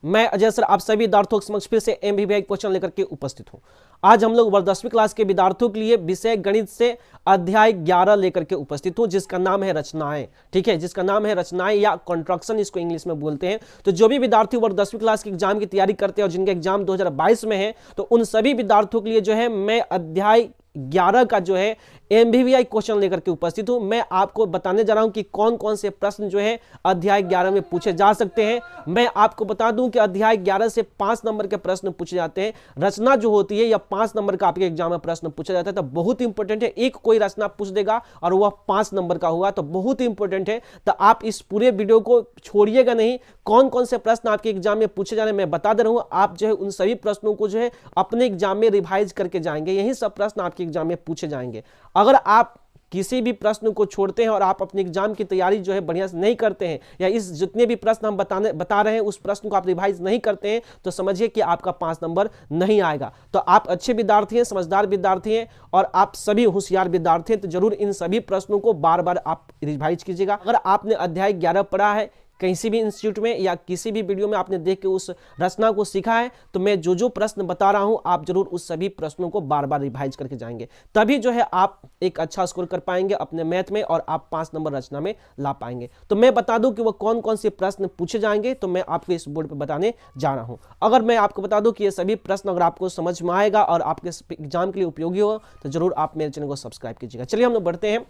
मैं अजय सर आप सभी विद्यार्थियों के समक्ष फिर से एमबीबीआई क्वेश्चन लेकर के उपस्थित हूं। आज हम लोग वर्ग 10वीं क्लास के विद्यार्थियों के लिए विषय गणित से अध्याय 11 लेकर के उपस्थित हूं, जिसका नाम है रचनाएं। ठीक है, जिसका नाम है रचनाएं या कॉन्ट्रैक्शन इसको इंग्लिश में बोलते हैं। तो जो भी विद्यार्थी वर्ग 10वीं क्लास के एग्जाम की तैयारी करते हैं और जिनके एग्जाम 2022 में है, तो उन सभी विद्यार्थियों के लिए जो है मैं अध्याय 11 का जो है एमबीबीआई क्वेश्चन लेकर के उपस्थित हूं। मैं आपको बताने जा रहा हूं कि कौन कौन से प्रश्न जो है अध्याय 11 में पूछे जा सकते हैं। मैं आपको बता दूं कि अध्याय 11 से 5 नंबर के प्रश्न पूछे जाते हैं। रचना जो होती है या 5 नंबर का आपके एग्जाम में प्रश्न पूछा जाता है, तो बहुत इंपॉर्टेंट है। एक कोई रचना पूछ देगा और वह 5 नंबर का होगा, तो बहुत इंपॉर्टेंट है। तो आप इस पूरे वीडियो को छोड़िएगा नहीं। कौन कौन से प्रश्न आपके एग्जाम में पूछे जा रहे हैं मैं बता दे रहा हूं। आप जो है उन सभी प्रश्नों को जो है अपने एग्जाम में रिवाइज करके जाएंगे। यही सब प्रश्न आपके एग्जाम में पूछे जाएंगे। अगर आप किसी भी प्रश्न को छोड़ते हैं और आप अपने एग्जाम की तैयारी जो है बढ़िया से नहीं करते हैं, या इस जितने भी प्रश्न हम बता रहे हैं उस प्रश्न को आप रिवाइज नहीं करते हैं, तो समझिए कि आपका 5 नंबर नहीं आएगा। तो आप अच्छे विद्यार्थी हैं, समझदार विद्यार्थी हैं और आप सभी होशियार विद्यार्थी हैं, तो जरूर इन सभी प्रश्नों को बार बार आप रिवाइज कीजिएगा। अगर आपने अध्याय 11 पढ़ा है किसी भी इंस्टीट्यूट में या किसी भी वीडियो में आपने देख के उस रचना को सीखा है, तो मैं जो जो प्रश्न बता रहा हूं आप जरूर उस सभी प्रश्नों को बार बार रिवाइज करके जाएंगे। तभी जो है आप एक अच्छा स्कोर कर पाएंगे अपने मैथ में और आप 5 नंबर रचना में ला पाएंगे। तो मैं बता दूं कि वो कौन कौन से प्रश्न पूछे जाएंगे, तो मैं आपको इस बोर्ड पर बताने जा रहा हूं। अगर मैं आपको बता दूं कि ये सभी प्रश्न अगर आपको समझ में आएगा और आपके एग्जाम के लिए उपयोगी हो, तो जरूर आप मेरे चैनल को सब्सक्राइब कीजिएगा। चलिए हम लोग बढ़ते हैं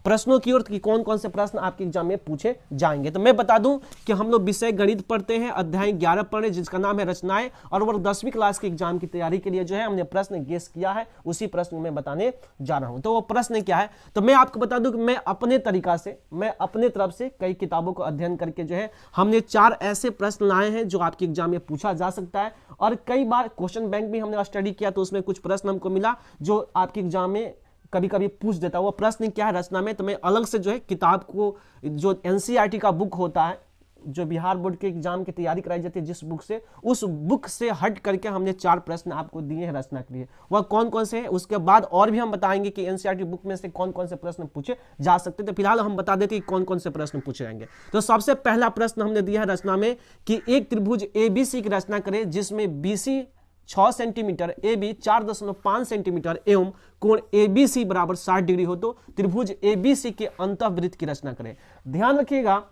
प्रश्नों की ओर कि कौन कौन से प्रश्न आपके एग्जाम में पूछे जाएंगे। तो मैं बता दूं कि हम लोग विषय गणित पढ़ते हैं, अध्याय 11 पढ़े जिसका नाम है रचनाएं, और वर्ग 10वीं क्लास के एग्जाम की तैयारी के लिए जो है हमने प्रश्न गेस किया है, उसी प्रश्न में बताने जा रहा हूं। तो वो प्रश्न क्या है, तो मैं आपको बता दूं कि मैं अपने तरीका से, मैं अपने तरफ से कई किताबों को अध्ययन करके जो है हमने 4 ऐसे प्रश्न लाए हैं जो आपके एग्जाम में पूछा जा सकता है। और कई बार क्वेश्चन बैंक भी हमने स्टडी किया, तो उसमें कुछ प्रश्न हमको मिला जो आपके एग्जाम में कभी कभी पूछ देता है। वो प्रश्न क्या है रचना में, तो मैं अलग से जो है किताब को, जो एनसीईआरटी का बुक होता है, जो बिहार बोर्ड के एग्जाम की तैयारी कराई जाती है जिस बुक से, उस बुक से हट करके हमने 4 प्रश्न आपको दिए हैं रचना के लिए। वह कौन कौन से हैं उसके बाद और भी हम बताएंगे कि एनसीईआरटी बुक में से कौन कौन से प्रश्न पूछे जा सकते हैं। तो फिलहाल हम बता देते हैं कौन कौन से प्रश्न पूछे जाएंगे। तो सबसे पहला प्रश्न हमने दिया है रचना में कि एक त्रिभुज एबीसी की रचना करें जिसमें BC 6 centimetre, A B 4.5 centimetre एवं कोण एबीसी बराबर 60 डिग्री हो, तो त्रिभुज एबीसी के अंतःवृत्त की रचना करें। ध्यान रखिएगा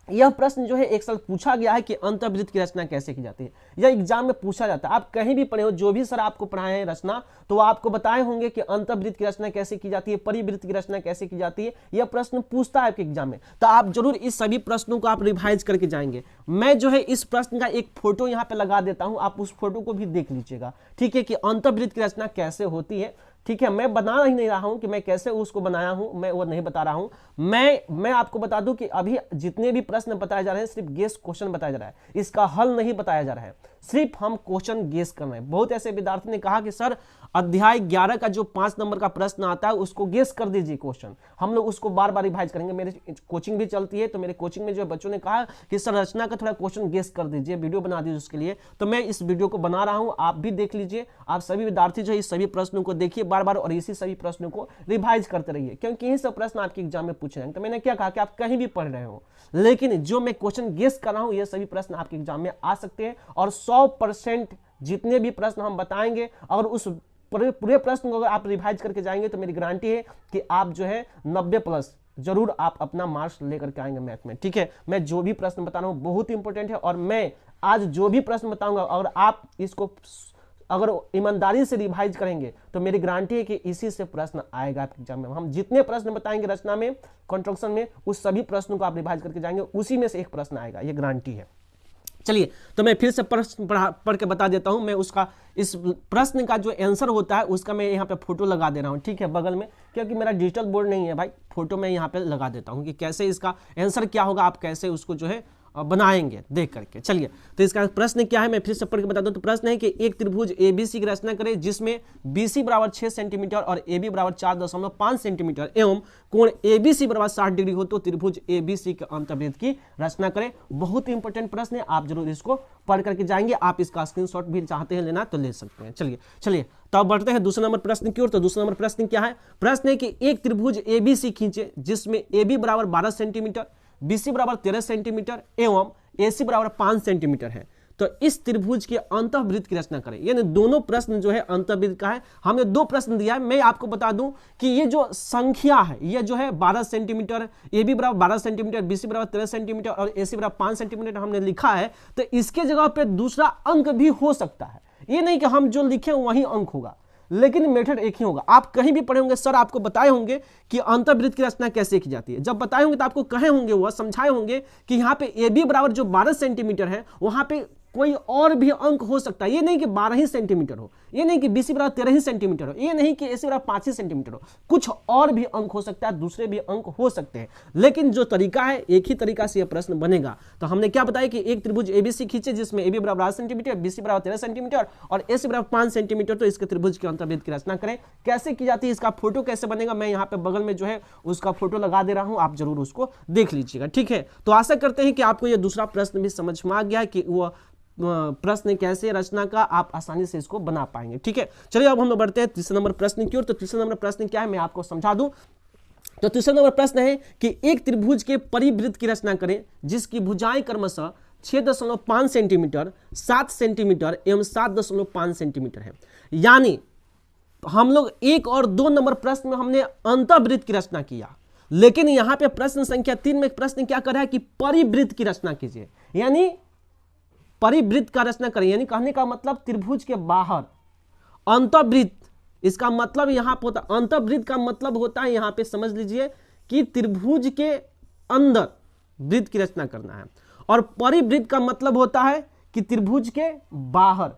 यह प्रश्न जो है एक साल पूछा गया है कि अंतःवृत्त की रचना कैसे की जाती है। यह एग्जाम में पूछा जाता है। आप कहीं भी पढ़े हो, जो भी सर आपको पढ़ाए हैं रचना, तो आपको बताए होंगे कि अंतःवृत्त की रचना कैसे की जाती है, परिवृत्त की रचना कैसे की जाती है। यह प्रश्न पूछता है आपके एग्जाम में, तो आप जरूर इस सभी प्रश्नों को आप रिवाइज करके जाएंगे। मैं जो है इस प्रश्न का एक फोटो यहाँ पे लगा देता हूं, आप उस फोटो को भी देख लीजिएगा, ठीक है, कि अंतःवृत्त की रचना कैसे होती है। ठीक है, मैं बना ही नहीं रहा हूं कि मैं कैसे उसको बनाया हूं, मैं वो नहीं बता रहा हूं। मैं आपको बता दूं कि अभी जितने भी प्रश्न बताए जा रहे हैं सिर्फ गेस क्वेश्चन बताया जा रहा है, इसका हल नहीं बताया जा रहा है, सिर्फ हम क्वेश्चन गेस कर रहे हैं। बहुत ऐसे विद्यार्थी ने कहा कि सर अध्याय 11 का जो 5 नंबर का प्रश्न आता है उसको गेस कर दीजिए क्वेश्चन, हम लोग उसको बार बार रिवाइज करेंगे। मेरे कोचिंग भी चलती है, तो मेरे कोचिंग में जो बच्चों ने कहा कि सर रचना का थोड़ा क्वेश्चन गेस कर दीजिए, वीडियो बना दीजिए उसके लिए, तो मैं इस वीडियो को बना रहा हूं, आप भी देख लीजिए। आप सभी विद्यार्थी जो है इस सभी प्रश्नों को देखिए बार बार और इसी सभी प्रश्नों को रिवाइज करते रहिए, क्योंकि यही सब प्रश्न आपके एग्जाम में पूछे जाएंगे। तो मैंने क्या कहा कि आप कहीं भी पढ़ रहे हो, लेकिन जो मैं क्वेश्चन गेस कर रहा हूं ये सभी प्रश्न आपके एग्जाम में आ सकते हैं। और 100% जितने भी प्रश्न हम बताएंगे, अगर उस पूरे प्रश्न को अगर आप रिवाइज करके जाएंगे, तो मेरी गारंटी है कि आप जो है 90+ जरूर आप अपना मार्क्स लेकर के आएंगे मैथ में। ठीक है, मैं जो भी प्रश्न बता रहा हूं बहुत इंपॉर्टेंट है, और मैं आज जो भी प्रश्न बताऊंगा अगर आप इसको अगर ईमानदारी से रिवाइज करेंगे, तो मेरी गारंटी है कि इसी से प्रश्न आएगा आपके एग्जाम में। हम जितने प्रश्न बताएंगे रचना में, कॉन्ट्रैक्शन में, उस सभी प्रश्नों को आप रिवाइज करके जाएंगे, उसी में से एक प्रश्न आएगा, ये गारंटी है। चलिए, तो मैं फिर से प्रश्न पढ़ के बता देता हूं। मैं उसका इस प्रश्न का जो आंसर होता है उसका मैं यहाँ पे फोटो लगा दे रहा हूं, ठीक है, बगल में, क्योंकि मेरा डिजिटल बोर्ड नहीं है भाई। फोटो मैं यहाँ पे लगा देता हूं कि कैसे इसका आंसर क्या होगा, आप कैसे उसको जो है बनाएंगे देख करके। चलिए, तो इसका प्रश्न क्या है मैं फिर से पढ़ के बता दूं। तो प्रश्न है कि एक त्रिभुज एबीसी की रचना करें जिसमें बीसी बराबर 6 सेंटीमीटर और एबी बराबर 4.5 सेंटीमीटर एवं कोण एबीसी बराबर 60 डिग्री हो, तो त्रिभुज एबीसी के अंतःवृत्त की रचना करें। बहुत इंपॉर्टेंट प्रश्न है, आप जरूर इसको पढ़ करके जाएंगे। आप इसका स्क्रीनशॉट भी चाहते हैं लेना तो ले सकते हैं। चलिए तो अब बढ़ते हैं दूसरे नंबर प्रश्न की ओर। तो दूसरा नंबर प्रश्न क्या है, प्रश्न है कि एक त्रिभुज एबीसी खींचे जिसमें एबी बराबर 12 सेंटीमीटर, बीसी बराबर 13 सेंटीमीटर एवं एसी बराबर 5 सेंटीमीटर है, तो इस त्रिभुज के अंतःवृत्त की रचना करें। यानी दोनों प्रश्न जो है अंतःवृत्त का है। हमने दो प्रश्न दिया है। मैं आपको बता दूं कि ये जो संख्या है ये जो है 12 सेंटीमीटर, ए बी बराबर 12 सेंटीमीटर, बी सी बराबर 13 सेंटीमीटर और ए सी बराबर 5 सेंटीमीटर हमने लिखा है। तो इसके जगह पे दूसरा अंक भी हो सकता है। ये नहीं कि हम जो लिखे वही अंक होगा, लेकिन मेथड एक ही होगा। आप कहीं भी पढ़े होंगे, सर आपको बताए होंगे कि अंतःवृत्त की रचना कैसे की जाती है। जब बताए होंगे तो आपको कहे होंगे, वह समझाए होंगे कि यहाँ पे ए बी बराबर जो 12 सेंटीमीटर है वहां पे कोई और भी अंक हो सकता है। ये नहीं कि 12 ही सेंटीमीटर हो, ये नहीं कि बीसी बराबर 13 ही सेंटीमीटर हो, ये नहीं कि एसी बराबर 5 ही सेंटीमीटर हो, कुछ और भी अंक हो सकता है, दूसरे भी अंक हो सकते हैं। लेकिन जो तरीका है एक ही तरीका से यह प्रश्न बनेगा। तो हमने क्या बताया कि एक त्रिभुज एबीसी खींचे जिसमें ए बी बराबर 12 सेंटीमीटर, बीसी बराबर 13 सेंटीमीटर और एसी बराबर 5 सेंटीमीटर, तो इसके त्रिभुज के अंतर्वृत्त की रचना करें। कैसे की जाती है, इसका फोटो कैसे बनेगा, मैं यहाँ पे बगल में जो है उसका फोटो लगा दे रहा हूँ, आप जरूर उसको देख लीजिएगा। ठीक है, तो आशा करते हैं कि आपको यह दूसरा प्रश्न भी समझ में आ गया है कि वह प्रश्न कैसे रचना का आप आसानी से इसको बना पाएंगे। ठीक है, चलिए अब हम लोग बढ़ते हैं तीसरे नंबर प्रश्न की ओर। तो तीसरे नंबर प्रश्न क्या है मैं आपको समझा दूं। तो तीसरा नंबर प्रश्न है कि एक त्रिभुज के परिवृत्त की रचना करें जिसकी भुजाएं क्रमशः 6.5 सेंटीमीटर, 7 सेंटीमीटर एवं 7.5 सेंटीमीटर है। यानी हम लोग 1 और 2 नंबर प्रश्न में हमने अंतःवृत्त की रचना किया, लेकिन यहां पे प्रश्न संख्या 3 में प्रश्न क्या कर रहा है कि परिवृत्त की रचना कीजिए। यानी परिवृत्त का रचना करें, यानी कहने का मतलब त्रिभुज के बाहर अंतःवृत्त, इसका मतलब यहां पर होता है अंतःवृत्त का मतलब होता है यहां पे समझ लीजिए कि त्रिभुज के अंदर वृत्त की रचना करना है, और परिवृत्त का मतलब होता है कि त्रिभुज के बाहर,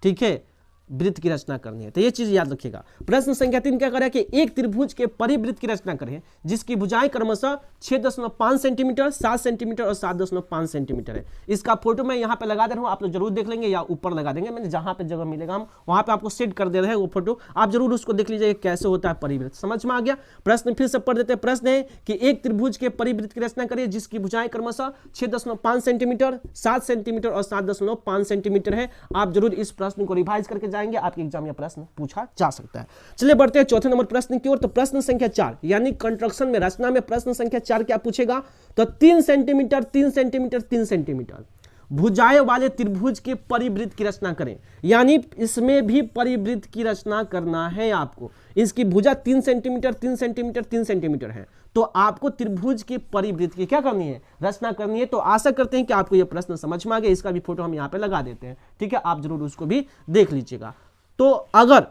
ठीक है, वृत्त की रचना करनी है। तो ये चीज याद रखिएगा। प्रश्न संख्या 3 क्या कर रहा है कि एक त्रिभुज के परिवृत्त की रचना करें जिसकी भुजाएं क्रमशः 6.5 सेंटीमीटर, 7 सेंटीमीटर और 7.5 सेंटीमीटर है। इसका फोटो मैं यहाँ पे लगा दे रहा हूँ, आप लोग जरूर देख लेंगे या ऊपर लगा देंगे, मैंने जहां पे जगह मिलेगा हम वहां पे आपको सेट कर दे रहे हैं वो फोटो, आप जरूर उसको देख लीजिएगा कैसे होता है परिवृत्त। समझ में आ गया। प्रश्न फिर से पढ़ देते हैं। प्रश्न है कि एक त्रिभुज के परिवृत्त की रचना करिए जिसकी भुजाएं क्रमशः 6.5 सेंटीमीटर, 7 सेंटीमीटर और 7.5 सेंटीमीटर है। आप जरूर इस प्रश्न को रिवाइज करके जाएंगे, आपके एग्जाम प्रश्न पूछा जा सकता है। चलिए बढ़ते हैं चौथे नंबर प्रश्न की ओर। तो प्रश्न संख्या 4 यानी कंस्ट्रक्शन में रचना में प्रश्न संख्या 4 क्या पूछेगा, तो 3 सेंटीमीटर, 3 सेंटीमीटर, 3 सेंटीमीटर भुजाएं वाले त्रिभुज के परिवृत्त की रचना करें। यानी इसमें भी परिवृत्त की रचना करना है आपको। इसकी भुजा 3 सेंटीमीटर, 3 सेंटीमीटर, 3 सेंटीमीटर है, तो आपको त्रिभुज के परिवृत्त की क्या करनी है, रचना करनी है। तो आशा करते हैं कि आपको यह प्रश्न समझ में आ गया। इसका भी फोटो हम यहाँ पे लगा देते हैं। ठीक है, आप जरूर उसको भी देख लीजिएगा। तो अगर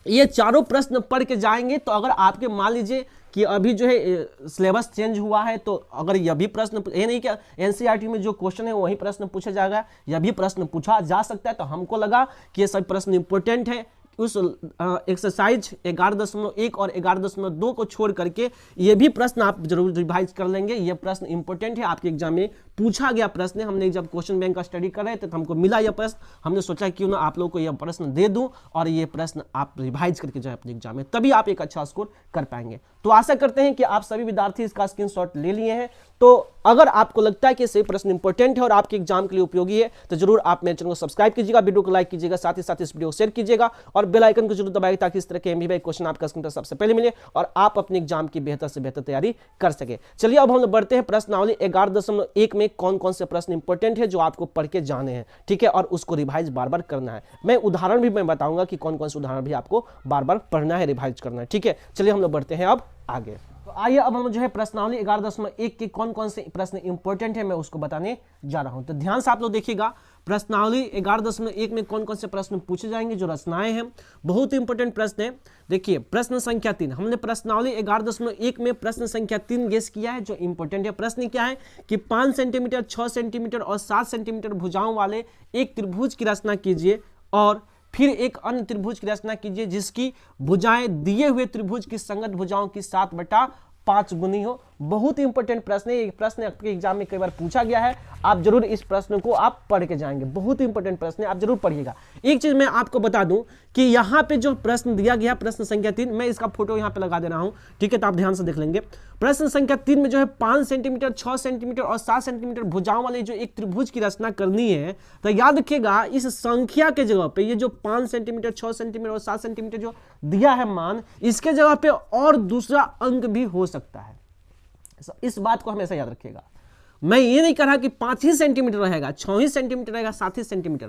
ये चारों प्रश्न पढ़ के जाएंगे तो अगर आपके मान लीजिए कि अभी जो है सिलेबस चेंज हुआ है, तो अगर यह भी प्रश्न, ये नहीं कि एनसीईआरटी में जो क्वेश्चन है वही प्रश्न पूछा जाएगा, यह भी प्रश्न पूछा जा सकता है। तो हमको लगा कि ये सभी प्रश्न इंपॉर्टेंट है। उस एक्सरसाइज 11.1 और 11.2 को छोड़ करके ये भी प्रश्न आप जरूर रिवाइज कर लेंगे। ये प्रश्न इंपॉर्टेंट है, आपके एग्जाम में पूछा गया प्रश्न है। हमने जब क्वेश्चन बैंक का स्टडी कर रहे थे तो हमको मिला यह प्रश्न, हमने सोचा क्यों ना आप लोगों को यह प्रश्न दे दूं और ये प्रश्न आप रिवाइज करके जाए अपने एग्जाम में, तभी आप एक अच्छा स्कोर कर पाएंगे। तो आशा करते हैं कि आप सभी विद्यार्थी इसका स्क्रीनशॉट ले लिए हैं। तो अगर आपको लगता है कि सही प्रश्न इंपॉर्टेंट है और आपके एग्जाम के लिए उपयोगी है तो जरूर आप मेरे चैनल को सब्सक्राइब कीजिएगा, वीडियो को लाइक कीजिएगा, साथ ही साथ इस वीडियो को शेयर कीजिएगा और बेल आइकन को जरूर दबाइए ताकि इस तरह के एमबीबीआई क्वेश्चन आपका स्क्रीन पर सबसे पहले मिले और आप अपने एग्जाम की बेहतर से बेहतर तैयारी कर सके। चलिए अब हम लोग बढ़ते हैं प्रश्नावली 11.1 में कौन कौन से प्रश्न इंपॉर्टेंट है जो आपको पढ़ के जाने हैं। ठीक है, और उसको रिवाइज बार बार करना है। मैं उदाहरण भी मैं बताऊंगा कि कौन कौन से उदाहरण भी आपको बार बार पढ़ना है, रिवाइज करना है। ठीक है, चलिए हम लोग बढ़ते हैं अब आगे। तो आइए अब हम जो है प्रश्नावली 11.1 के कौन कौन से प्रश्न इंपॉर्टेंट है मैं उसको बताने जा रहा हूं। तो ध्यान से आप लोग देखिएगा, प्रश्नावली 11.1 में कौन कौन से प्रश्न पूछे जाएंगे, जो रचनाएं हैं, बहुत इंपॉर्टेंट प्रश्न है। देखिए प्रश्न संख्या 3, हमने प्रश्नावली 11.1 में प्रश्न संख्या 3 गेस किया है जो इंपॉर्टेंट है। प्रश्न क्या है कि 5 सेंटीमीटर, 6 सेंटीमीटर और 7 सेंटीमीटर भुजाओं वाले एक त्रिभुज की रचना कीजिए और फिर एक अन्य त्रिभुज की रचना कीजिए जिसकी भुजाएं दिए हुए त्रिभुज की संगत भुजाओं की 7/5 गुनी हो। बहुत इंपॉर्टेंट प्रश्न है, ये प्रश्न आपके एग्जाम में कई बार पूछा गया है। आप जरूर इस प्रश्न को आप पढ़ के जाएंगे, बहुत इंपॉर्टेंट प्रश्न है, आप जरूर पढ़िएगा। एक चीज मैं आपको बता दूं कि यहाँ पे जो प्रश्न दिया गया प्रश्न संख्या 3, मैं इसका फोटो यहाँ पे लगा दे रहा हूं। ठीक है, तो आप ध्यान से देख लेंगे। प्रश्न संख्या 3 में जो है 5 सेंटीमीटर, 6 सेंटीमीटर और 7 सेंटीमीटर भुजाओं वाले जो एक त्रिभुज की रचना करनी है, तो याद रखिएगा इस संख्या के जगह पे ये जो 5 सेंटीमीटर, 6 सेंटीमीटर और 7 सेंटीमीटर जो दिया है मान, इसके जगह पे और दूसरा अंक भी हो सकता है। इस बात को हमेशा याद रखिएगा। मैं ये नहीं कह रहा कि 5 ही सेंटीमीटर रहेगा, 6 ही सेंटीमीटर रहेगा, 7 ही सेंटीमीटर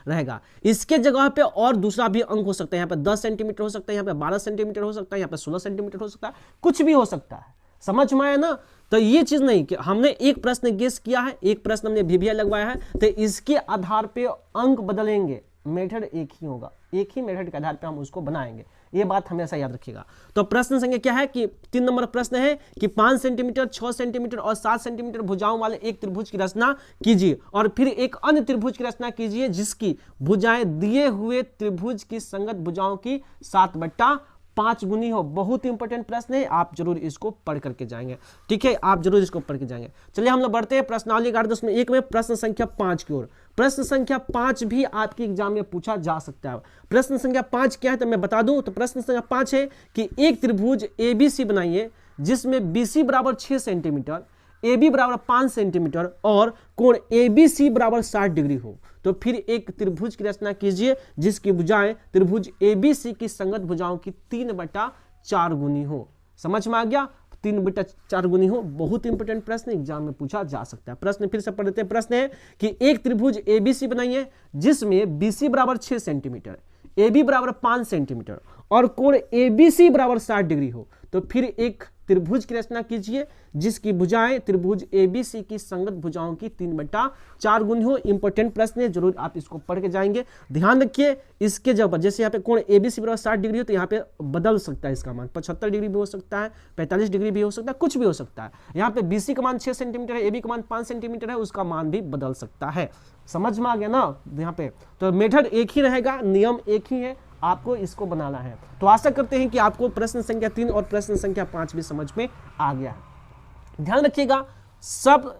रहेगा। इसके जगह पे और दूसरा भी अंक हो सकता है, यहाँ पे 10 सेंटीमीटर हो सकता है, यहाँ पे 12 सेंटीमीटर हो सकता है, यहाँ पे 16 सेंटीमीटर हो सकता है, कुछ भी हो सकता है। समझ में आया ना? तो ये चीज नहीं कि हमने एक प्रश्न गेस किया है, एक प्रश्न हमने वीवीआई लगवाया है, तो इसके आधार पे अंक बदलेंगे, मेथड एक ही होगा, एक ही मेथड के आधार पे हम उसको बनाएंगे, ये बात हमेशा याद रखिएगा। तो प्रश्न संख्या क्या है कि 3 नंबर प्रश्न है कि 5 सेंटीमीटर, 6 सेंटीमीटर और 7 सेंटीमीटर भुजाओं वाले एक त्रिभुज की रचना कीजिए और फिर एक अन्य त्रिभुज की रचना कीजिए जिसकी भुजाएं दिए हुए त्रिभुज की संगत भुजाओं की 7/5 गुनी हो। बहुत इंपॉर्टेंट प्रश्न है, आप जरूर इसको पढ़ करके जाएंगे, ठीक है, आप जरूर इसको पढ़ के जाएंगे। चलिए हम लोग बढ़ते हैं प्रश्नावली 11.1 में प्रश्न संख्या 5 की ओर। प्रश्न संख्या 5 भी आपके एग्जाम में पूछा जा सकता है। प्रश्न संख्या 5 क्या है तो मैं बता दूं, तो प्रश्न संख्या 5 है कि एक त्रिभुज ABC बनाइए जिसमें BC बराबर 6 सेंटीमीटर, AB बराबर 5 सेंटीमीटर और कोण ABC बराबर 60 डिग्री हो। तो फिर एक त्रिभुज की रचना कीजिए जिसकी भुजाएं त्रिभुज ABC की संगत भुजाओं की 3/4 गुनी हो। समझ में आ गया? 3/4 गुनी हो। बहुत इंपॉर्टेंट प्रश्न एग्जाम में पूछा जा सकता है। प्रश्न फिर से पढ़ लेते हैं। प्रश्न है कि एक त्रिभुज ABC बनाइए जिसमें BC बराबर 6 सेंटीमीटर, AB बराबर 5 सेंटीमीटर और कोण ABC बराबर 60 डिग्री हो। तो फिर एक त्रिभुज की रचना कीजिए जिसकी भुजाएं त्रिभुज ABC की संगत भुजाओं की 3/4 गुनी हो। इंपॉर्टेंट प्रश्न है, जरूर आप इसको पढ़ के जाएंगे। ध्यान रखिए इसके जब जैसे यहाँ पे कोण ABC बराबर 60 डिग्री हो तो यहाँ पे बदल सकता है इसका मान, 75 डिग्री भी हो सकता है, 45 डिग्री भी हो सकता है, कुछ भी हो सकता है। यहाँ पे BC का मान 6 सेंटीमीटर है, AB का मान 5 सेंटीमीटर है, उसका मान भी बदल सकता है। समझ में आ गया ना यहाँ पे? तो मेथड एक ही रहेगा, नियम एक ही है, आपको इसको बनाना है। तो आशा करते हैं कि आपको प्रश्न संख्या 3 और प्रश्न संख्या 5 भी समझ में आ गया है। ध्यान रखिएगा, सब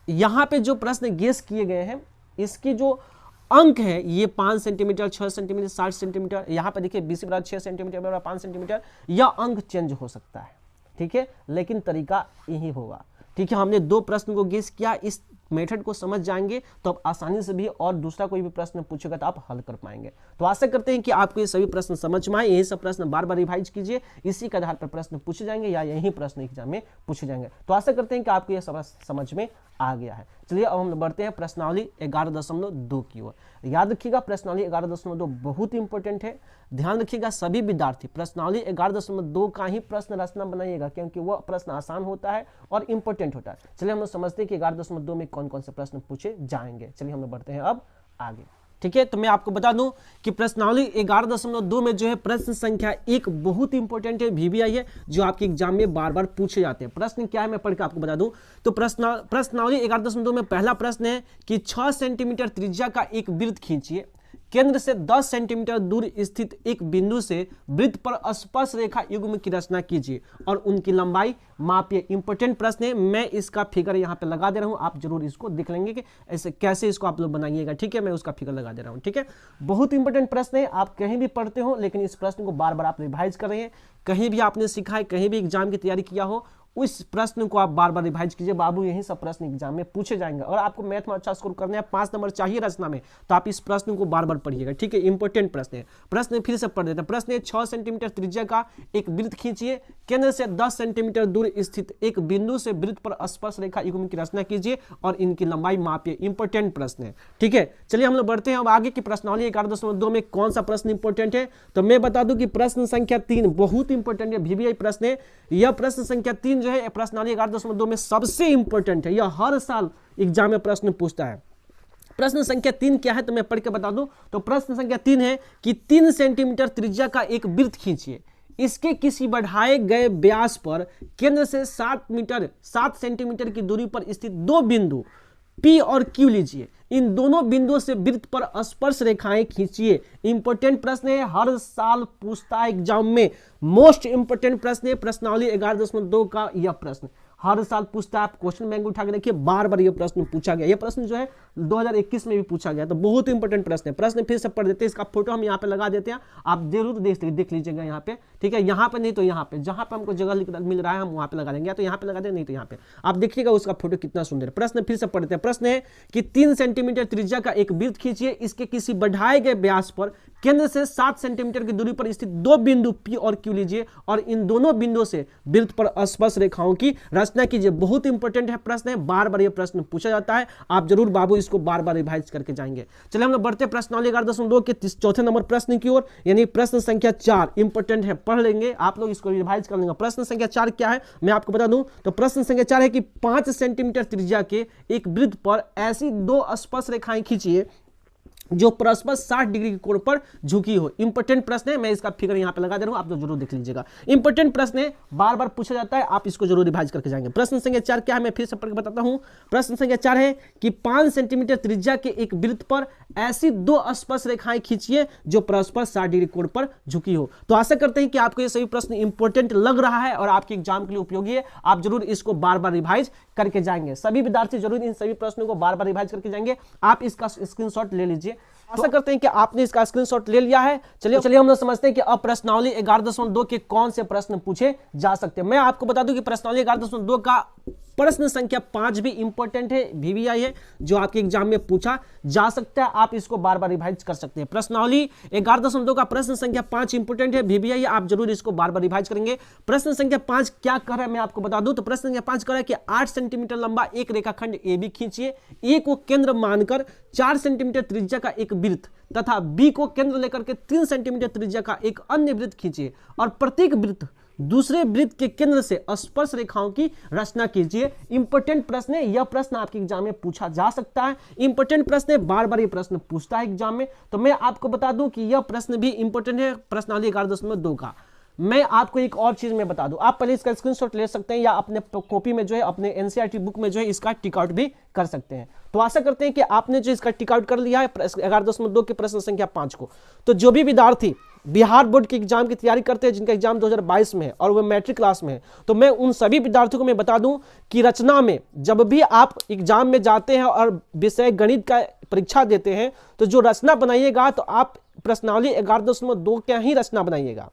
यहां पे जो प्रश्न गेस किए गए हैं इसकी जो अंक है ये 5 सेंटीमीटर, 6 सेंटीमीटर, 60 सेंटीमीटर, यहां पे देखिए BC बराबर 6 सेंटीमीटर बराबर 5 सेंटीमीटर, यह अंक चेंज हो सकता है, ठीक है, लेकिन तरीका यही होगा। ठीक है, हमने 2 प्रश्न को गेस किया, इस मेथड को समझ जाएंगे तो आप आसानी से भी और दूसरा कोई भी प्रश्न पूछेगा तो आप हल कर पाएंगे। तो आशा करते हैं कि आपको ये सभी प्रश्न समझ में आए। यही सब प्रश्न बार बार रिवाइज कीजिए, इसी के आधार पर प्रश्न पूछे जाएंगे या यही प्रश्न एग्जाम में पूछे जाएंगे। तो आशा करते हैं कि आपको ये सब समझ में आ गया है। चलिए अब हम बढ़ते हैं प्रश्नावली 11.2 की ओर। याद रखिएगा प्रश्नावली 11.2 बहुत इंपॉर्टेंट है। ध्यान रखिएगा सभी विद्यार्थी प्रश्नावली 11.2 का ही प्रश्न रचना बनाइएगा क्योंकि वह प्रश्न आसान होता है और इंपॉर्टेंट होता है। चलिए हम लोग समझते हैं कि 11.2 में कौन कौन से प्रश्न पूछे जाएंगे। चलिए हम लोग बढ़ते हैं अब आगे। ठीक है, तो मैं आपको बता दूं कि प्रश्नावली 11.2 में जो है प्रश्न संख्या 1 बहुत इंपॉर्टेंट है, VVI है, जो आपके एग्जाम में बार बार पूछे जाते हैं। प्रश्न क्या है मैं पढ़ के आपको बता दूं। तो प्रश्नावली 11.2 में पहला प्रश्न है कि 6 सेंटीमीटर त्रिज्या का एक वृत्त खींचिए, केंद्र से 10 सेंटीमीटर दूर स्थित एक बिंदु से वृत्त पर स्पर्श रेखा युग्म की रचना कीजिए और उनकी लंबाई मापिए। इंपॉर्टेंट प्रश्न है, मैं इसका फिगर यहाँ पे लगा दे रहा हूँ, आप जरूर इसको देख लेंगे कि ऐसे कैसे इसको आप लोग बनाइएगा। ठीक है, मैं उसका फिगर लगा दे रहा हूँ। ठीक है, बहुत इंपॉर्टेंट प्रश्न है, आप कहीं भी पढ़ते हो लेकिन इस प्रश्न को बार बार आप रिवाइज कर रहे हैं, कहीं भी आपने सीखा है, कहीं भी एग्जाम की तैयारी किया हो, उस प्रश्न को आप बार बार रिवाइज कीजिए। बाबू यही सब प्रश्न एग्जाम में पूछे जाएंगे और आपको मैथ में अच्छा स्कोर करना है, 5 नंबर चाहिए रचना में, तो आप इस प्रश्न को बार बार पढ़िएगा। ठीक है, इंपॉर्टेंट प्रश्न है। प्रश्न फिर से पढ़ देते हैं। प्रश्न है 6 सेंटीमीटर त्रिज्या का एक वृत्त खींचिए, केंद्र से 10 सेंटीमीटर दूर स्थित एक बिंदु से वृत्त पर स्पर्श रेखा युग्म की रचना कीजिए और इनकी लंबाई मापिए। इंपॉर्टेंट प्रश्न है। ठीक है, चलिए हम लोग बढ़ते हैं अब आगे की प्रश्नावली 11.2 में कौन सा प्रश्न इंपॉर्टेंट है। तो मैं बता दूं कि प्रश्न संख्या 3 बहुत इंपॉर्टेंट है, VVI प्रश्न है। यह प्रश्न संख्या 3 जो है प्रश्नावली 11.2 में सबसे इंपॉर्टेंट है, यह हर साल एग्जाम में प्रश्न पूछता है। प्रश्न संख्या 3 क्या है तो मैं पढ़ के बता दूं। तो प्रश्न संख्या 3 है कि 3 सेंटीमीटर त्रिज्या का एक वृत्त खींचिए, इसके किसी बढ़ाए गए व्यास पर केंद्र से 7 सेंटीमीटर की दूरी पर स्थित 2 बिंदु P और Q लीजिए, इन दोनों बिंदुओं से वृत्त पर स्पर्श रेखाएं खींचिए। इंपॉर्टेंट प्रश्न है, हर साल पूछता है एग्जाम में, मोस्ट इंपॉर्टेंट प्रश्न है प्रश्नावली 11.2 का यह प्रश्न हर साल पूछता है। आप क्वेश्चन बैंक उठा के देखिए, बार बार ये प्रश्न पूछा गया। ये प्रश्न जो है 2021 में भी पूछा गया, तो बहुत इंपॉर्टेंट प्रश्न है। प्रश्न फिर से पढ़ देते हैं, इसका फोटो हम यहाँ पे लगा देते हैं, आप जरूर देख लीजिएगा यहाँ पे। ठीक है, यहाँ पे नहीं तो यहाँ पे, जहाँ पे हमको जगह मिल रहा है हम वहाँ पे लगा देंगे, या तो यहाँ पे लगा देंगे नहीं तो यहाँ पे। आप देखिएगा उसका फोटो कितना सुंदर है। प्रश्न फिर से पढ़ते हैं। प्रश्न है कि 3 सेंटीमीटर त्रिज्या का एक वृत्त खींचिए, इसके किसी बढ़ाए गए व्यास पर केंद्र से 7 सेंटीमीटर की दूरी पर स्थित दो बिंदु P और Q लीजिए और इन दोनों बिंदुओं से वृत्त पर स्पर्श रेखाओं की रचना कीजिए। बहुत इंपॉर्टेंट है प्रश्न है, बार बार ये प्रश्न पूछा जाता है, आप जरूर बाबू इसको बार बार रिवाइज करके जाएंगे। चलिए हम लोग बढ़ते प्रश्नावली 11.2 के चौथे नंबर प्रश्न की ओर, यानी प्रश्न संख्या 4 इंपॉर्टेंट है, पढ़ लेंगे आप लोग, इसको रिवाइज कर लेंगे। प्रश्न संख्या 4 क्या है मैं आपको बता दूं, तो प्रश्न संख्या 4 है कि 5 सेंटीमीटर त्रिज्या के एक वृत्त पर ऐसी दो स्पर्श रेखाएं खींचिए जो परस्पर 60 डिग्री के कोण पर झुकी हो। इंपॉर्टेंट प्रश्न है, मैं इसका फिगर यहां पे लगा दे रहा हूं, आप लोग जरूर देख लीजिएगा। इंपॉर्टेंट प्रश्न है, बार बार पूछा जाता है, आप इसको जरूर रिवाइज करके जाएंगे। प्रश्न संख्या 4 क्या है मैं फिर से पढ़ के बताता हूं। प्रश्न संख्या 4 है कि 5 सेंटीमीटर त्रिज्या के एक वृत्त पर ऐसी दो स्पर्श रेखाएं खींचिए जो परस्पर 60 डिग्री कोण पर झुकी हो। तो आशा करते हैं कि आपको ये सभी प्रश्न इंपॉर्टेंट लग रहा है और आपके एग्जाम के लिए उपयोगी है, आप जरूर इसको बार बार रिवाइज करके जाएंगे। सभी विद्यार्थी जरूर इन सभी प्रश्नों को बार बार रिवाइज करके जाएंगे। आप इसका स्क्रीनशॉट ले लीजिए। आशा करते हैं कि आपने इसका स्क्रीनशॉट ले लिया है। चलिए हम लोग समझते हैं कि अब प्रश्नावली 11.2 के कौन से प्रश्न पूछे जा सकते हैं। मैं आपको बता दूं कि प्रश्नावली 11.2 का प्रश्न संख्या 5 भी इंपॉर्टेंट है, VVI है, जो आपके एग्जाम में पूछा जा सकता है, आप इसको बार बार रिवाइज कर सकते हैं। प्रश्नावली 11.2 का प्रश्न संख्या 5 इंपॉर्टेंट है, VVI है, आप जरूर इसको बार बार रिवाइज करेंगे। प्रश्न संख्या 5 क्या कर रहा है मैं आपको बता दूं, तो प्रश्न संख्या 5 कर रहा है कि 8 सेंटीमीटर लंबा एक रेखाखंड AB खींचिए, A को केंद्र मानकर 4 सेंटीमीटर त्रिज्या का एक वृत्त तथा B को केंद्र लेकर के 3 सेंटीमीटर त्रिज्या का एक अन्य वृत्त खींचिए और प्रत्येक वृत्त दूसरे वृत्त के केंद्र से स्पर्श रेखाओं की रचना कीजिए। इंपॉर्टेंट प्रश्न है, यह प्रश्न आपके एग्जाम में पूछा जा सकता है। इंपॉर्टेंट प्रश्न है, बार बार ये प्रश्न पूछता है एग्जाम में। तो मैं आपको बता दूं कि यह प्रश्न भी इंपॉर्टेंट है प्रश्नावली 11.2 का। मैं आपको एक और चीज में बता दूं, आप पहले इसका स्क्रीनशॉट ले सकते हैं या अपने कॉपी में जो है, अपने NCERT बुक में जो है इसका टिक आउट भी कर सकते हैं। तो आशा करते हैं कि आपने जो इसका टिक आउट कर लिया है 11.2 के प्रश्न संख्या 5 को। तो जो भी विद्यार्थी बिहार बोर्ड के एग्जाम की तैयारी करते हैं, जिनका एग्जाम 2022 में है और वो मैट्रिक क्लास में है, तो मैं उन सभी विद्यार्थियों को मैं बता दूं कि रचना में जब भी आप एग्जाम में जाते हैं और विषय गणित का परीक्षा देते हैं, तो जो रचना बनाइएगा तो आप प्रश्नावली 11.2 क्या ही रचना बनाइएगा,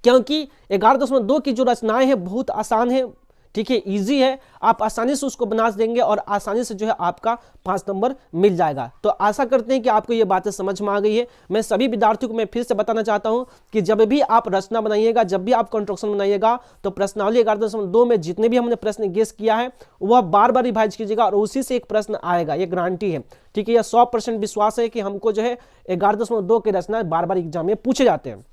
क्योंकि 11.2 की जो रचनाएं हैं बहुत आसान है, ठीक है, इजी है, आप आसानी से उसको बना देंगे और आसानी से जो है आपका 5 नंबर मिल जाएगा। तो आशा करते हैं कि आपको ये बातें समझ में आ गई है। मैं सभी विद्यार्थियों को मैं फिर से बताना चाहता हूं कि जब भी आप रचना बनाइएगा, जब भी आप कंस्ट्रक्शन बनाइएगा, तो प्रश्नावली 11.2 में जितने भी हमने प्रश्न गेस किया है वह बार बार रिवाइज कीजिएगा और उसी से एक प्रश्न आएगा, ये गारंटी है, ठीक है। यह 100% विश्वास है कि हमको जो है 11.2 की रचना बार बार एग्जाम में पूछे जाते हैं।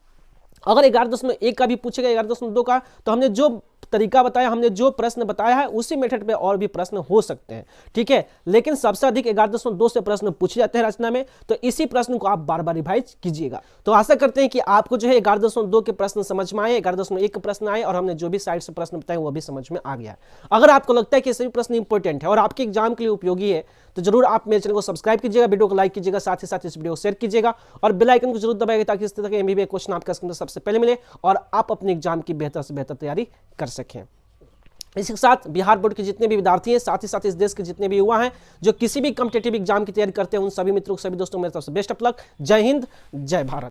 अगर 11.1 का भी पूछेगा 11.2 का, तो हमने जो तरीका बताया, हमने जो प्रश्न बताया है उसी मेथड पे और भी प्रश्न हो सकते हैं, ठीक है। लेकिन सबसे अधिक 11.2 से प्रश्न पूछे जाते हैं रचना में, तो इसी प्रश्न को आप बार बार रिवाइज कीजिएगा। तो आशा करते हैं कि आपको जो है 11.2 के प्रश्न समझ में आए, 11.1 के प्रश्न आए और हमने जो भी साइड से प्रश्न बताए वो भी समझ में आ गया है। अगर आपको लगता है कि सभी प्रश्न इंपॉर्टेंट है और आपके एग्जाम के लिए उपयोगी है, तो जरूर आप मेरे चैनल को सब्सक्राइब कीजिएगा, वीडियो को लाइक कीजिएगा, साथ ही साथ इस वीडियो को शेयर कीजिएगा और बेल आइकन को जरूर दबाइएगा ताकि इस तरह के MBBS क्वेश्चन आपका स्क्रीन पर सबसे पहले मिले और आप अपने एग्जाम की बेहतर से बेहतर तैयारी कर सकें। इसके साथ बिहार बोर्ड के जितने भी विद्यार्थी हैं, साथ ही साथ इस देश के जितने भी युवा हैं जो किसी भी कॉम्पिटिटिव एग्जाम की तैयारी करते हैं, उन सभी मित्रों को, सभी दोस्तों को मेरी तरफ से बेस्ट ऑफ लक। जय हिंद, जय भारत।